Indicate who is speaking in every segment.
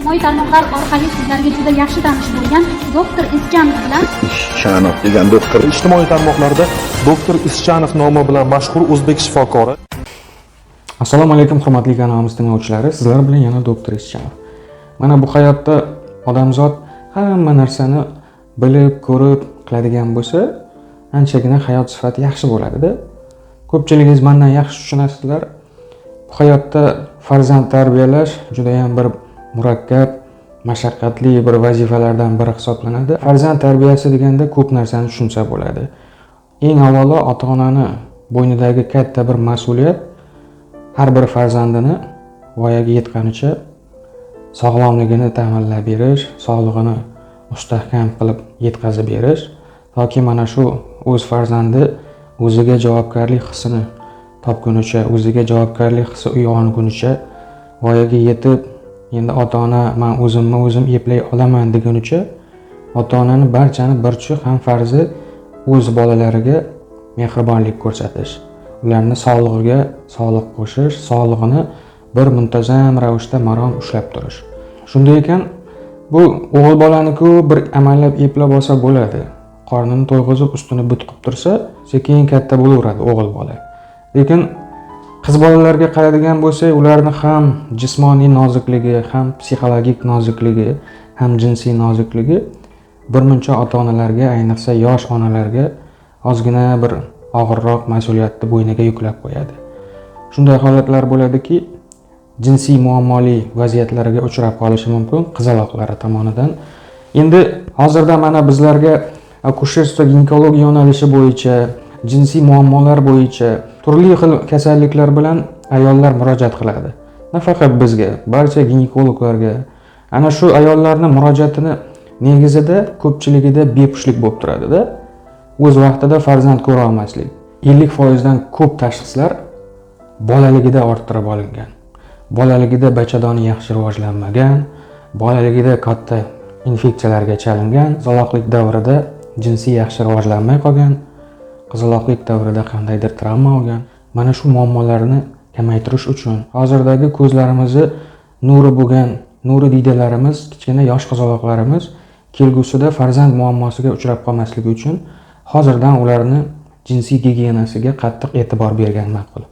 Speaker 1: ijtimoiy tarmoqlar orqali sizlarga juda yaxshi tanish bo'lgan doktor Ischanov bilan
Speaker 2: Ischanov degan doktor ijtimoiy tarmoqlarda doktor Ischanov nomi bilan mashhur o'zbek shifokori.
Speaker 3: Assalomu alaykum hurmatli kanalimiz tinglovchilari, sizlar bilan yana doktor Ischanov. Mana bu hayotda odamzod hamma narsani bilib, ko'rib qiladigan bo'lsa, anchagina hayot sifati yaxshi bo'ladi-da. Ko'pchiligingiz mendan yaxshi tushunasizlar. Bu hayotda farzand tarbiyalash juda ham bir murakkab, mashaqqatli bir vazifalardan biri hisoblanadi. Farzand tarbiyasi deganda ko'p narsani tushunsa bo'ladi. Eng avvalo ota-onani bo'ynidagi katta bir mas'uliyat har bir farzandini voyaga yetganicha sog'lomligini ta'minlab berish, sog'lig'ini mustahkam qilib yetkazib berish, toki mana shu o'z farzandi o'ziga javobgarlik hissini topgunicha, o'ziga javobgarlik hissi uyg'ongunicha, voyaga yetib, endi ota-ona men o'zimni o'zim eplay olaman degunicha, ota-onani barchani burchi ham farzi o'z bolalariga mehribonlik ko'rsatish, ularni sog'lig'iga sog'liq qo'shish, sog'lig'ini bir muntazam ravishda marom ushlab turish. Shunday ekan, bu o'g'il bolani-ku bir amallab eplab olsa bo'ladi. Qornini to'yg'izib, ustini but qilib tursa, sekin katta bo'laveradi o'g'il bola. Lekin qiz bolalarga qaraydigan bo'lsak, ularni ham jismoniy nozikligi, ham psixologik nozikligi, ham jinsiy nozikligi birmuncha ota-onalarga, ayniqsa yosh onalarga ozgina bir og'irroq mas'uliyatni bo'yniga yuklab qo'yadi. Shunday holatlar bo'ladiki, jinsiy muammoli vaziyatlarga uchrab qolishi mumkin qizaloqlari tomonidan. Endi hozirda mana bizlarga akusherstvo ginekologiya yo'nalishi bo'yicha, jinsiy muammolar bo'yicha turli xil kasalliklar bilan ayollar murojaat qiladi. Nafaqat bizga, barcha ginekologlarga. Ana shu ayollarning murojaatini negizida ko'pchiligida bepushtlik bo'lib turadi-da. O'z vaqtida farzand ko'ra olmaslik. 50% dan ko'p tashxislar bolaligida orttirib olingan. Bolaligida bachadoni yaxshi rivojlanmagan, bolaligida katta infeksiyalarga chalingan, qizaloqlik davrida jinsiy yaxshi rivojlanmay qolgan, qizaloqlik davrida qandaydir travma olgan. Mana shu muammolarni kamaytirish uchun hozirdagi ko'zlarimizni nuri bo'lgan, nuri diydalarimiz, kichkina yosh qizaloqlarimiz kelgusida farzand muammosiga uchrab qolmasligi uchun hozirdan ularni jinsiy gigiyenasiga qattiq e'tibor bergan ma'qul.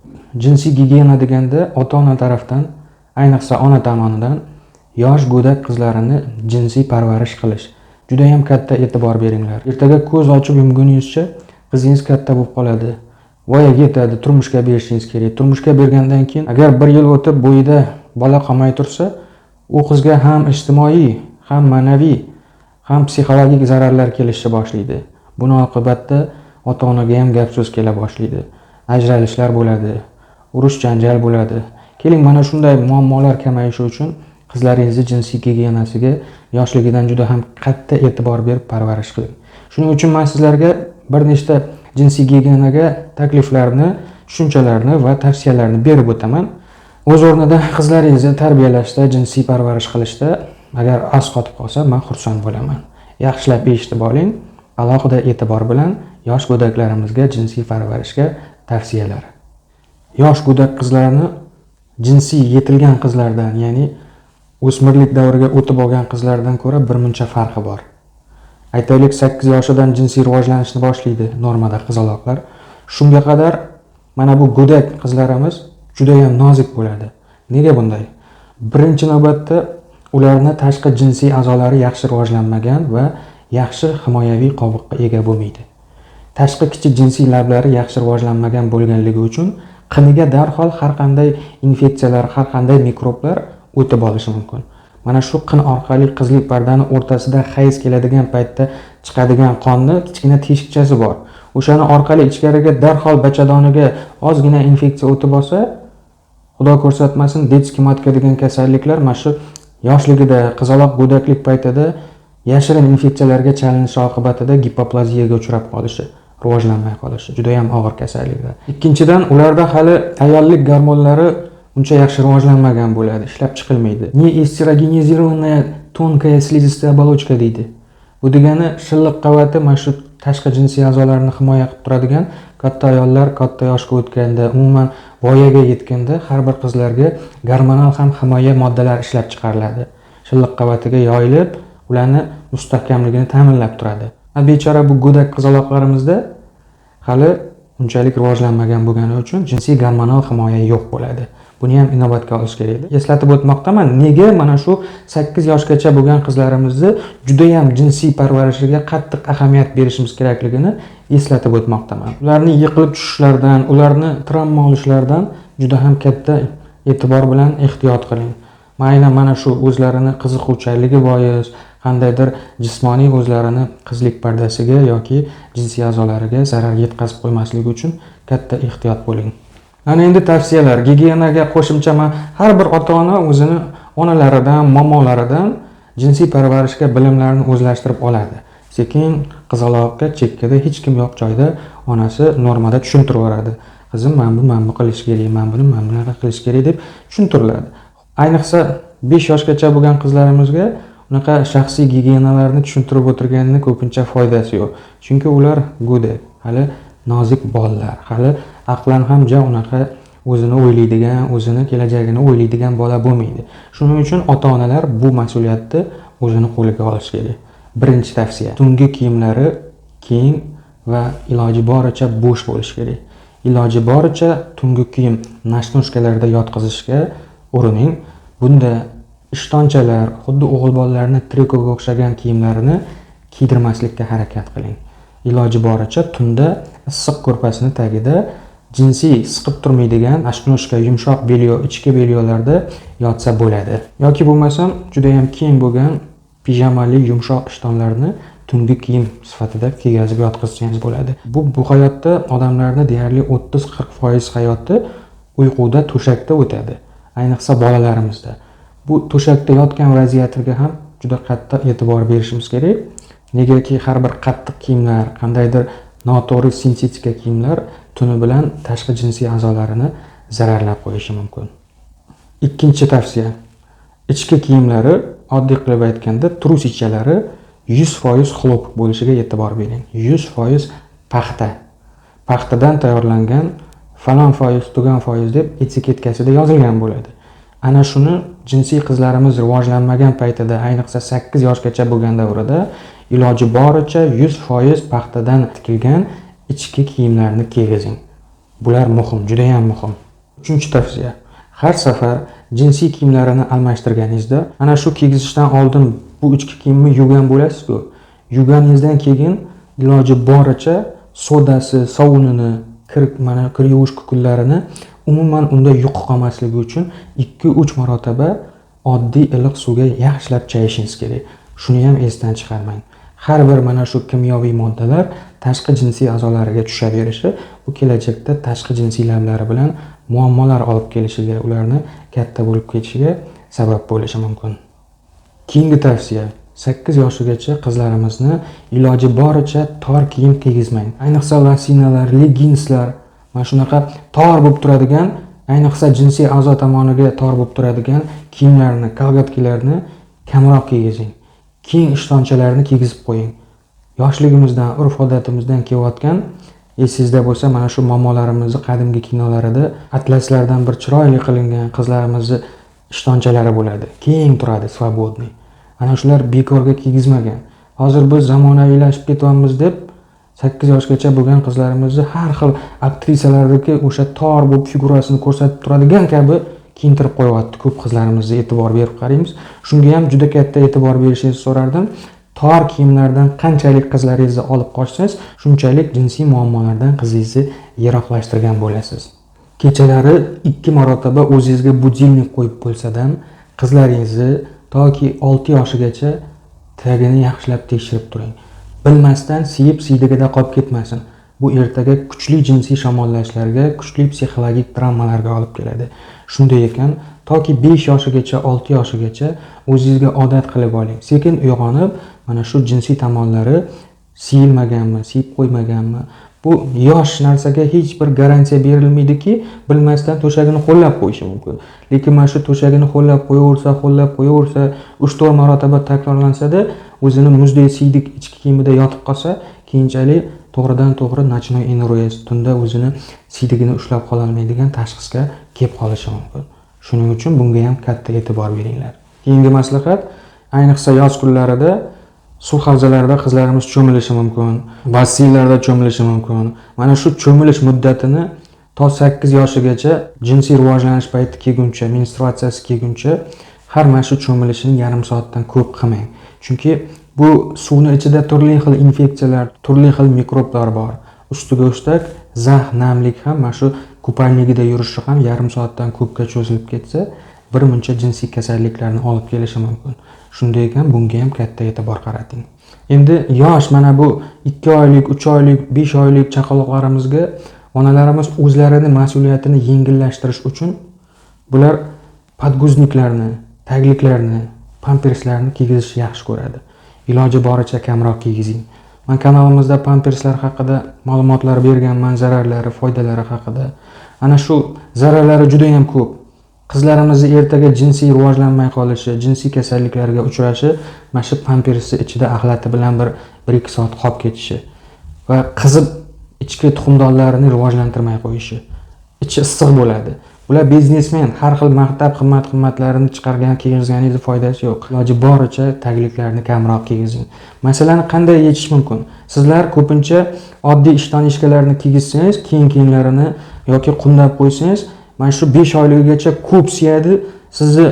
Speaker 3: Jinsiy gigiyena deganda ota-ona tarafdan, ayniqsa ona tomonidan yosh go'dak qizlarini jinsiy parvarish qilish juda ham katta e'tibor beringlar. Ertaga ko'z ochib yumguningizcha qizingiz katta bo'lib qoladi. Voyaga yetadi, turmushga berishingiz kerak. Turmushga bergandan keyin agar 1 yil o'tib bo'yida bola qolmay tursa, u qizga ham ijtimoiy, ham ma'naviy, ham psixologik zararlar kelishni boshlaydi. Buni oqibatda ota-onaga ham gap so'z kela boshlaydi. Ajralishlar bo'ladi, urush janjal bo'ladi. Keling, mana shunday muammolar kamayishi uchun qizlaringizni jinsiy gigiyenasiga yoshligidan juda ham katta e'tibor berib parvarish qiling. Shuning uchun men sizlarga bir nechta jinsiy gigiyenaga takliflarni, tushunchalarni va tavsiyalarni berib o'taman. O'z o'rnida qizlaringizni tarbiyalashda, jinsiy parvarish qilishda agar as qotib qolsa, men xursand bo'laman. Yaxshilab eshitib oling. Alohida e'tibor bilan yosh go'daklarimizga jinsiy parvarishga tavsiyalar. Yosh go'dak qizlarni jinsiy yetilgan qizlardan, ya'ni o'smirlik davriga o'tib olgan qizlardan ko'ra birmuncha farqi bor. Aytaylik, 8 yoshidan jinsiy rivojlanishni boshlaydi normada qizaloqlar. Shunga qadar mana bu go'dak qizlarimiz juda ham nozik bo'ladi. Nega bunday? Birinchi navbatda ularning tashqi jinsiy a'zolari yaxshi rivojlanmagan va yaxshi himoyaviy qobiqqa ega bo'lmaydi. Tashqi kichik jinsiy lablari yaxshi rivojlanmagan bo'lganligi uchun qiniga darhol har qanday infeksiyalar, har qanday mikroblar o'tib olishi mumkin. Mana shu qin orqali qizlik pardani o'rtasida hayz keladigan paytda chiqadigan qonni kichkina teshikchasi bor. O'shani orqali ichkariga darhol bachadoniga ozgina infeksiya o'tib olsa, Xudo ko'rsatmasin, detskiy matka degan kasalliklar mana shu yoshligida, qizaloq go'daklik paytida yashirin infeksiyalarga chalinishi oqibatida gipoplaziyaga uchrab qolishi, rivojlanmay qolishi juda ham og'ir kasalliklar. Ikkinchidan, ularda hali ayollik gormonlari uncha yaxshi rivojlanmagan bo'ladi, ishlab chiqilmaydi. Neestrogenizirованная тонкая слизистая оболочка deydi. Bu degani shilliq qavati mana shu tashqi jinsiy a'zolarni himoya qilib turadigan katta ayollar katta yoshga o'tganda, umuman voyaga yetganda har bir qizlarga gormonal ham himoya moddalar ishlab chiqariladi. shilliq qavatiga yoyilib, ularni mustahkamligini ta'minlab turadi. Bechora bu go'dak qizaloqlarimizda hali unchalik rivojlanmagan bo'lgani uchun jinsiy gormonal himoya yo'q bo'ladi. Buni ham inobatga olish kerak. Eslatib o'tmoqdaman, nega mana shu 8 yoshgacha bo'lgan qizlarimizni juda ham jinsiy parvarishiga qattiq ahamiyat berishimiz kerakligini eslatib o'tmoqdaman. Ularning yiqilib tushishlaridan, ularni travma olishlaridan juda ham katta e'tibor bilan ehtiyot qiling. Mayli mana shu o'zlarini qiziquvchanligi bois qandaydir jismoniy o'zlarini qizlik pardasiga yoki jinsiy a'zolariga zarar yetkazib qo'ymasligi uchun katta ehtiyot bo'ling. Mana endi tavsiyalar. Gigiyenaga qo'shimcha har bir ota-ona o'zini onalaridan, momolaridan jinsiy parvarishga bilimlarini o'zlashtirib oladi. Sekin qizaloqqa chekkada hech kim yo'q joyda onasi normada tushuntirib yuboradi. Qizim, mana bu qilish kerak, mana bunaqa qilish kerak deb tushuntiriladi. Ayniqsa 5 yoshgacha bo'lgan qizlarimizga unaqa shaxsiy gigiyenalarni tushuntirib o'tirganning ko'pincha foydasi yo'q. Chunki ular go'dak, hali nozik bolalar, hali aqlan ham unaqa o'zini o'ylaydigan, o'zini kelajagini o'ylaydigan bola bo'lmaydi. Shuning uchun ota-onalar bu mas'uliyatni o'zini qo'liga olish kerak. Birinchi tavsiya: tungi kiyimlari keng va iloji boricha bo'sh bo'lishi kerak. Iloji boricha tungi kiyim nashnoshkalarda yotqizishga urining. Bunda ishtonchalar, xuddi o'g'il bolalarning trikoga o'xshagan kiyimlarini kiydirmaslikka harakat qiling. Iloji boricha tunda issiq ko'rpasini tagida jinsiy siqib turmaydigan ashnoshka, yumshoq belyo, ichki belyolarda yotsa bo'ladi. Yoki bo'lmasam juda ham keng bo'lgan pijamali yumshoq ishtonlarni tungi kiyim sifatida kiygazib yotqizsangiz bo'ladi. Bu hayotda odamlarning deyarli 30-40% hayoti uyquda, to'shakda o'tadi. Ayniqsa bolalarimizda. Bu to'shakda yotgan vaziyatiga ham juda qattiq e'tibor berishimiz kerak. Negaki har bir qattiq kiyimlar, qandaydir noto'g'ri sintetika kiyimlar tuni bilan tashqi jinsiy a'zolarini zararlab qo'yishi mumkin. Ikkinchi tavsiya: ichki kiyimlari, oddiy qilib aytganda, trusichalari 100% xlop bo'lishiga e'tibor bering. 100% paxta. Paxtadan tayyorlangan falon foiz, tugan foiz deb etiketkasida yozilgan bo'ladi. Ana shuni jinsiy qizlarimiz rivojlanmagan paytida, ayniqsa 8 yoshgacha bo'lgan davrida iloji boricha 100% paxtadan tikilgan ichki kiyimlarni kiygizing. Bular muhim, juda ham muhim. Uchinchi tavsiya: har safar jinsiy kiyimlarini almashtirganingizda, ana shu kiygizishdan oldin bu ichki kiyimni yuvgan bo'lasiz-ku. Yuganingizdan keyin iloji boricha sodasi, sovunini, kir yuvish kukunlarini umuman unda yuqib qolmasligi uchun 2-3 marotaba oddiy iliq suvga yaxshilab chayishingiz kerak. Shuni ham esdan chiqarmang. Har bir mana shu kimyoviy moddalar tashqi jinsiy a'zolariga tushaverishi bu kelajakda tashqi jinsiy lablari bilan muammolar olib kelishiga, ularni katta bo'lib ketishiga sabab bo'lishi mumkin. Keyingi tavsiya: 8 yoshigacha qizlarimizni iloji boricha tor kiyim kiygizmang. Ayniqsa lasinalar, leginslar, mana shunaqa tor bo'lib turadigan, ayniqsa jinsiy a'zo tomoniga tor bo'lib turadigan kiyimlarni, kolgotkilarni kamroq kiygizing. Keng ishtonchalarni kiygizib qo'ying. Yoshligimizdan, urf-odatimizdan kelayotgan, esingizda bo'lsa, mana shu momolarimizni qadimgi kinolarida atlaslardan bir chiroyli qilingan qizlarimizni ishtonchalari bo'ladi. Keng turadi, svobodniy. Ana shular bekorga kiygizmagan. Hozir biz zamonaviylashib ketyapmiz deb 8 yoshgacha bo'lgan qizlarimizni har xil aktrisalardagi o'sha tor bo'lib figurasini ko'rsatib turadigan kabi kiyintirib qo'yapti. Ko'p qizlarimizni e'tibor berib qaraymiz. Shunga ham juda katta e'tibor berishingizni so'rardim. Tor kiyimlardan qanchalik qizlaringizni olib qochsangiz, shunchalik jinsiy muammolardan qizingizni yiroqlashtirgan bo'lasiz. Kechalari 2 marotaba o'zingizga budilnik qo'yib bo'lsa-dan, qizlaringizni toki 6 yoshigacha tagini yaxshilab tekshirib turing. Bilmasdan siyib-siydigida qolib ketmasin. Bu ertaga kuchli jinsiy shamollashlarga, kuchli psixologik travmalarga olib keladi. Shunday ekan, toki 5 yoshigacha, 6 yoshigacha o'zingizga odat qilib oling. Sekin uyg'onib, mana shu jinsiy tomonlari siyilmaganmi, siyib qo'ymaganmi? Bu yosh narsaga hech bir garantiya berilmaydiki, bilmasdan to'shagini qo'llab qo'yishi mumkin. Lekin mana shu to'shagini qo'llab qo'yaversa, 3-4 marotaba takrorlansa-da, o'zini muzdek siydik ichki kiyimida yotib qolsa, keyinchalik to'g'ridan-to'g'ri nochnoy eneroyas, tunda o'zini siydigini ushlab qola olmaydigan tashxisga kelib qolishi mumkin. Shuning uchun bunga ham katta e'tibor beringlar. Keyingi maslahat: Ayniqsa yoz kunlarida suv havzalarida qizlarimiz cho'milishi mumkin, basseynlarda cho'milishi mumkin. Mana shu cho'milish muddatini to 8 yoshigacha jinsiy rivojlanish payti kelguncha, menstruatsiyasi kelguncha har mana shu cho'milishning yarim soatdan ko'p qilmang. Chunki bu suvning ichida turli xil infeksiyalar, turli xil mikroblar bor. Ustiga ustak zax, namlik ham mana shu kupalnigida yurishi ham yarim soatdan ko'pga cho'zilib ketsa, bir muncha jinsiy kasalliklarni olib kelishi mumkin. Shunday ekan, bunga ham katta e'tibor qarating. Endi yosh mana bu 2 oylik, 3 oylik, 5 oylik chaqaloqlarimizga onalarimiz o'zlarini mas'uliyatini yengillashtirish uchun bular podguzniklarni, tagliklarni, pamperslarni kiygizishni yaxshi ko'radi. Iloji boricha kamroq kiygizing. Men kanalimizda pamperslar haqida ma'lumotlar berganman, zararlari, foydalari haqida. Ana shu zararlari juda ham ko'p. Qizlarimizni ertaga jinsiy rivojlanmay qolishi, jinsiy kasalliklarga uchrashi mana shu pampersni ichida axlati bilan bir 1-2 soat qolib ketishi va qizib ichki tuxumdonlarini rivojlantirmay qo'yishi. Ichi issiq bo'ladi. Ular biznesmen, har xil maktab qimmat-qimmatlarini chiqargan, kiygizganingizni foydasi yo'q. Iloji boricha tagliklarni kamroq kiygizing. Masalani qanday yechish mumkin? Sizlar ko'pincha oddiy ishton ishkalarni kiygizsangiz, kiyimlarini yoki qumdab qo'ysangiz, mana shu 5 oyligigacha ko'p siyadi. Sizni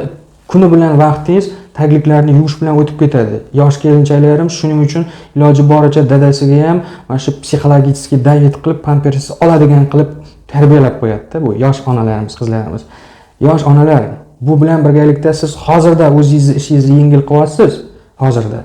Speaker 3: kuni bilan vaqtingiz tagliklarni yuvish bilan o'tib ketadi. Yosh kelinchaklar ham shuning uchun iloji boricha dadasiga ham mana shu psixologik davet qilib pampersiz oladigan qilib tarbiyalab qo'yadi-da bu yosh onalarimiz, qizlarimiz. Yosh onalar, bu bilan birgalikda siz hozirda o'zingizni ishingizni yengil qilyapsiz, hozirda.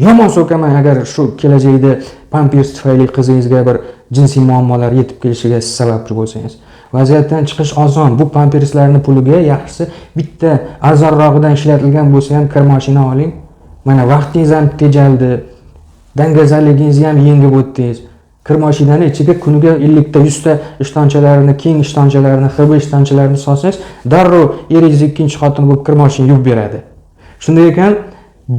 Speaker 3: Yomon so'kaman agar shu kelajakda pampers tufayli qizingizga bir jinsiy muammolar yetib kelishiga siz sababchi bo'lsangiz. Vaziyatdan chiqish oson. Bu pamperslarni puliga yaxshisi bitta arzonrog'idan ishlatilgan bo'lsa ham kir mashina oling. Mana vaqtingiz ham tejaldi. Dangazaligingizni ham yengib o'tdingiz. Kir mashinani ichiga kuniga 50 ta 100 ta ishtonchalarini, keng ishtonchalarini, xirba ishtonchalarini solsangiz, darrov eringiz ikkinchi xotin bo'lib kir mashina yuvib beradi. Shunday ekan,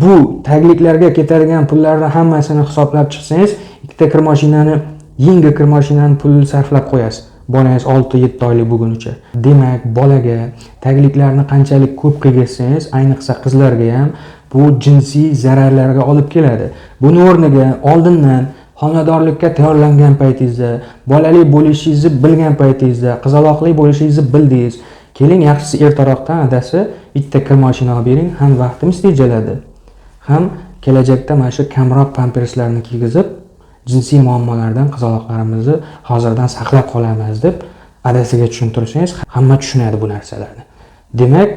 Speaker 3: bu tagliklarga ketadigan pullarni hammasini hisoblab chiqsangiz, ikkita kir mashinani, yangi kir mashinani pulini sarflab qo'yasiz. Bolangiz 6-7 oylik bo'lgunicha. Demak, bolaga tagliklarni qanchalik ko'p qiygizsangiz, ayniqsa qizlarga ham bu jinsiy zararlarga olib keladi. Buni o'rniga oldindan xonadorlikka tayyorlangan paytingizda, bolali bo'lishingizni bilgan paytingizda, qizaloqli bo'lishingizni bildingiz. Keling, yaxshisi ertaroqdan adasi bitta kir mashina olib bering, ham vaqtimiz tejaladi. Ham kelajakda mana shu kamroq pamperslarni kiygizib, jinsiy muammolardan qizaloqlarimizni hozirdan saqlab qolamiz deb adasiga tushuntirsangiz, hamma tushunadi bu narsalarni. Demak,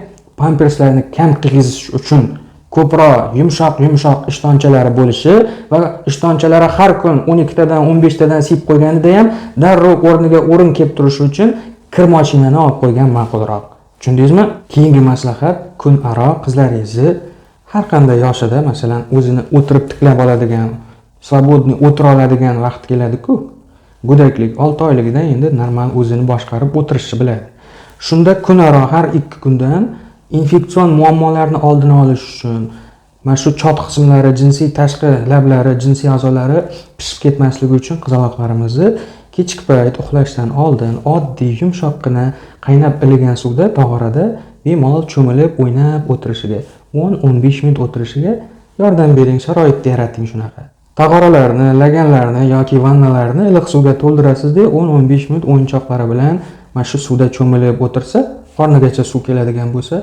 Speaker 3: pamperslarni kam kiygizish uchun ko'proq yumshoq ishtonchalari bo'lishi va ishtonchalari har kun 12 tadan 15 tadan siyib qo'yganida ham darrov o'rniga o'rin kelib turishi uchun kir mashinani olib qo'ygan ma'qulroq. Tushundingizmi? Keyingi maslahat, kun aro qizlaringizni har qanday yoshida, masalan, o'zini o'tirib tiklab oladigan, svobodniy o'tira oladigan vaqt keladi-ku. Go'daklik 6 oyligidan endi normal o'zini boshqarib o'tirishni biladi. Shunda kun aro har 2 kundan infeksion muammolarni oldini olish uchun mana shu chot qismlari, jinsiy tashqi lablari, jinsiy a'zolari pishib ketmasligi uchun qizaloqlarimizni kechki payt uxlashdan oldin oddiy yumshoqqina qaynab iligan suvda tog'orada bemalol cho'milib o'ynab o'tirishiga, 10-15 minut o'tirishiga yordam bering, sharoitni yarating shunaqa. Tog'oralarni, laganlarni yoki vannalarni iliq suvga to'ldirasizda 10-15 minut o'yinchoqlari bilan mana shu suvda cho'milib o'tirsa, qornigacha suv keladigan bo'lsa,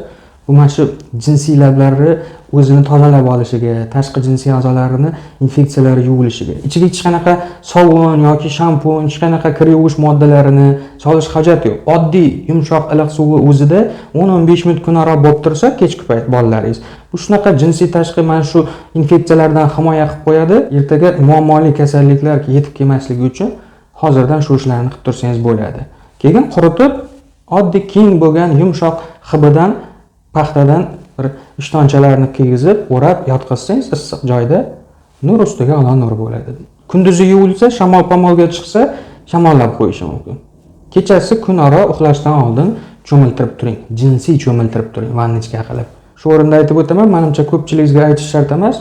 Speaker 3: bu mana shu jinsiy lablarni o'zini tozalab olishiga, tashqi jinsiy a'zolarini infeksiyalari yuvilishiga, ichiga hech qanaqa sovun yoki shampun, hech qanaqa kir yuvish moddalarini solish hojat yo'q. Oddiy yumshoq iliq suvi o'zida 10-15 minut kunaro bo'lib tursa, kechki payt bolalaringiz bu shunaqa jinsiy tashqi mana shu infeksiyalardan himoya qilib qo'yadi. Ertaga muammoli kasalliklar yetib kelmasligi uchun hozirdan shu ishlarni qilib tursangiz bo'ladi. Keyin quritib, oddiy keng bo'lgan yumshoq hibidan, paxtadan bir ishtonchalarni kiygizib, o'rab yotqizsangiz issiq joyda nur ustiga olon nur bo'ladi. Kunduzi yuvilsa, shamol-pomolga chiqsa, shamollab qo'yishi mumkin. Kechasi kun aro uxlashdan oldin cho'miltirib turing, jinsiy cho'miltirib turing, vannichka qilib. Shu o'rinda aytib o'taman, menimcha ko'pchiligingizga aytish shart emas.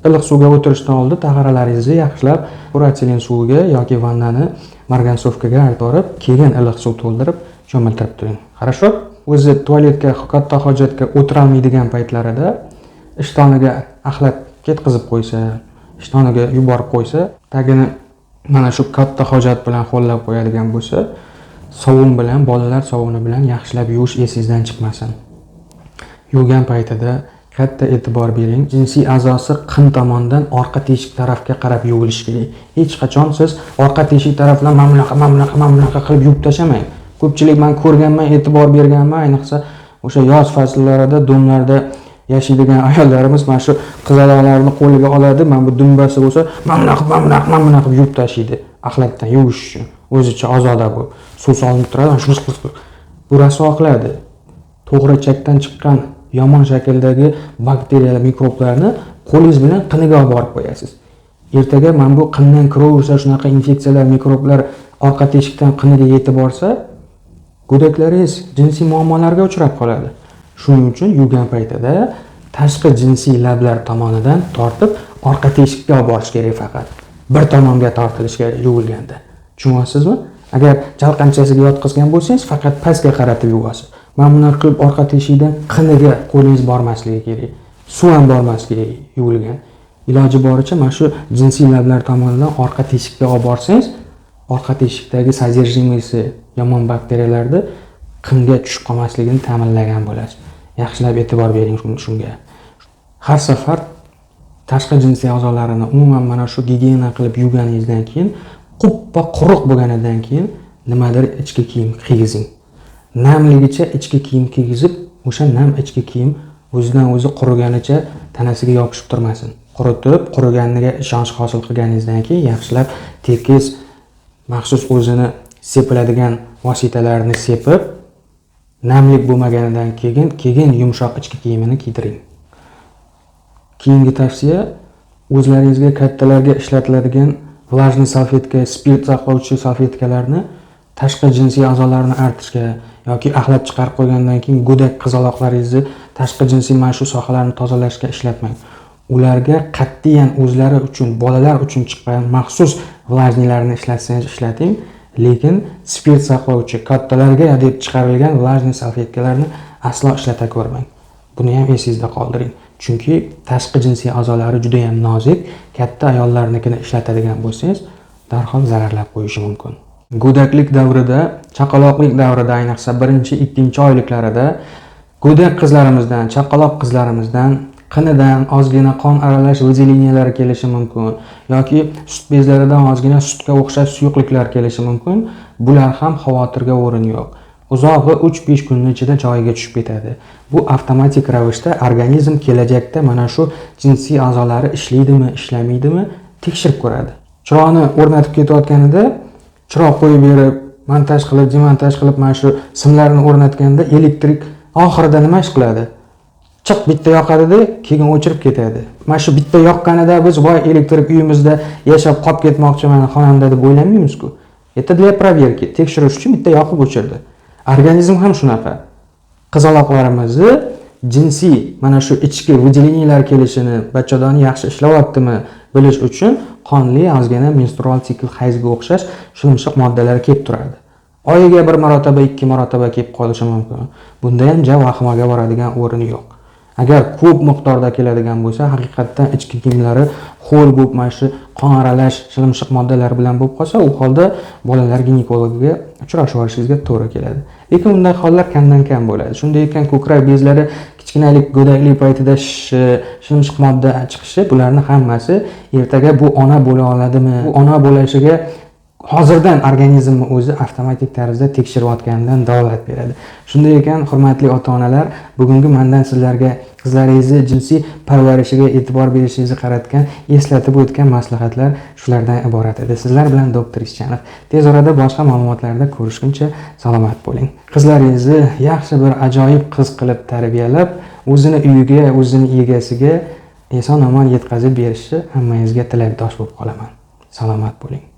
Speaker 3: Iliq suvga o'tirishdan oldin taxaralaringizni yaxshilab uratsilin suviga yoki vannani margansovkaga artorib, keyin iliq suv to'ldirib cho'miltirib turing. Хорошо? O'zi tualetga, katta hojatga o'tira olmaydigan paytlarida ishtoniga axlat ketkazib qo'ysa, ishtoniga yuborib qo'ysa, tagini mana shu katta hojat bilan ho'llab qo'yadigan bo'lsa, sovun bilan, bolalar sovuni bilan yaxshilab yuvish esingizdan chiqmasin. Yuvgan paytida katta e'tibor bering. Jinsiy a'zosi qin tomonidan orqa teshik tarafga qarab yuvilishi kerak. Hech qachon siz orqa teshik tarafdan mana bunaqa qilib yuvib tashamang. Ko'pchilik men ko'rganman, e'tibor berganman, ayniqsa o'sha yoz fasllarida domlarda yashaydigan ayollarimiz mana shu qizaloqlarni qo'liga oladi, mana bu dumbasi bo'lsa, mana bunaqa yuvib tashlaydi. Axlatdan yuvish uchun. O'zicha ozoda bu. Suv solinib turadi, shuni bu rasvo qiladi. To'g'richakdan chiqqan yomon shakldagi bakteriyalar, mikroblarni qo'lingiz bilan qiniga olib borib qo'yasiz. Ertaga mana bu qindan kiraversa, shunaqa infeksiyalar, mikroblar orqa teshikdan qiniga yetib borsa, go'daklaringiz jinsiy muammolarga uchrab qoladi. Shuning uchun yuvgan paytida tashqi jinsiy lablar tomonidan tortib orqa teshikka olib borish kerak faqat. Bir tomonga tortilish kerak yuvilganda. Tushunyapsizmi? Agar chalqanchasiga yotqizgan bo'lsangiz, faqat pastga qaratib yuvasiz. Mana bunday qilib orqa teshikdan qiniga qo'lingiz bormasligi kerak. Suv ham bormasligi yuvilgan. Iloji boricha mana shu jinsiy lablar tomonidan orqa teshikka olib borsangiz, orqa teshikdagi sodержимыйsi yomon bakteriyalarni qinga tushib qolmasligini ta'minlagan bo'lasiz. Yaxshilab e'tibor bering shunga. Har safar tashqi jinsiy a'zolarini umuman mana shu gigiyena qilib yuvganingizdan keyin, quppa quruq bo'lganidan keyin nimadir ichki kiyim kiygizing. Namligicha ichki kiyim kiygizib, o'sha nam ichki kiyim o'zidan o'zi quriganicha tanasiga yopishib turmasin. Quritib, quriganiga ishonch hosil qilganingizdan keyin yaxshilab tekis maxsus o'zini sepiladigan vositalarni sepib, namlik bo'lmaganidan keyin yumshoq ichki kiyimini kiydiring. Keyingi tavsiya, o'zlaringizga kattalarga ishlatiladigan vlajniy salfetka, spirt saqlovchi salfetkalarni tashqi jinsiy a'zolarni artishga yoki axlat chiqarib qo'ygandan keyin go'dak qizaloqlaringizni tashqi jinsiy mana shu sohalarni tozalashga ishlatmang. Ularga qat'iyan o'zlari uchun, bolalar uchun chiqqan maxsus vlajniylarni ishlatsangiz ishlating, lekin spirt saqlovchi kattalarga deb chiqarilgan vlajniy salfetkalarni aslo ishlata ko'rmang. Buni ham esingizda qoldiring. Chunki tashqi jinsiy a'zolari juda ham nozik, katta ayollarnikini ishlatadigan bo'lsangiz, darhol zararlab qo'yishi mumkin. Go'daklik davrida, chaqaloqlik davrida, ayniqsa 1-2 oyliklarida go'dak qizlarimizdan, chaqaloq qizlarimizdan qinidan ozgina qon aralash vazeliniyalar kelishi mumkin yoki sut bezlaridan ozgina sutga o'xshash suyuqliklar kelishi mumkin. Bular ham xavotirga o'rin yo'q. Uzog'i 3-5 kunning ichida joyiga tushib ketadi. Bu avtomatik ravishda organizm kelajakda mana shu jinsiy a'zolari ishlaydimi, ishlamaydimi tekshirib ko'radi. Chiroqni o'rnatib ketayotganida chiroq qo'yib berib, montaj qilib, demontaj qilib mana shu simlarni o'rnatganda elektrik oxirida nima ish qiladi? Chiq bitta yoqadi-da, keyin o'chirib ketadi. Mana shu bitta yoqqanida biz voy elektrik uyimizda yashab qolib ketmoqchiman xonamda deb o'ylamaymiz-ku. Это для проверки, tekshirish uchun bitta yoqib o'chirdi. Organizm ham shunaqa. Qizaloqlarimizni jinsiy mana shu ichki выделениyalar kelishini, bachadoni yaxshi ishlayaptimi bilish uchun qonli ozgina menstrual sikl hayzga o'xshash shilimshiq moddalar kelib turadi. Oyiga bir marotaba, 2 marotaba kelib qolishi mumkin. Bunda ham vahimaga boradigan o'rin yo'q. Agar ko'p miqdorda keladigan bo'lsa, haqiqatdan ichki kiyimlari ho'l bo'lib, mana shu qon aralash shilimshiq moddalar bilan bo'lib qolsa, u holda bolalar ginekologiga uchrashishingizga to'g'ri keladi. Lekin bunday hollar kamdan kam bo'ladi. Shunday ekan, ko'krak bezlari kichkinalik go'daklik paytida shilimshiq modda chiqishi, bularning hammasi ertaga bu ona bo'la oladimi? Bu ona bo'lishiga hozirdan organizmni o'zi avtomatik tarzda tekshirayotganidan dalolat beradi. Shunday ekan, hurmatli ota-onalar, bugungi mendan sizlarga qizlaringizni jinsiy parvarishiga e'tibor berishingizni qaratgan, eslatib o'tgan maslahatlar shulardan iborat edi. Sizlar bilan doktor Ischanov. Tez orada boshqa ma'lumotlarda ko'rishguncha salomat bo'ling. Qizlaringizni yaxshi bir ajoyib qiz qilib tarbiyalab, o'zini uyiga, o'zini egasiga eson-omon yetkazib berishni hammangizga tilakdosh bo'lib qolaman. Salomat bo'ling.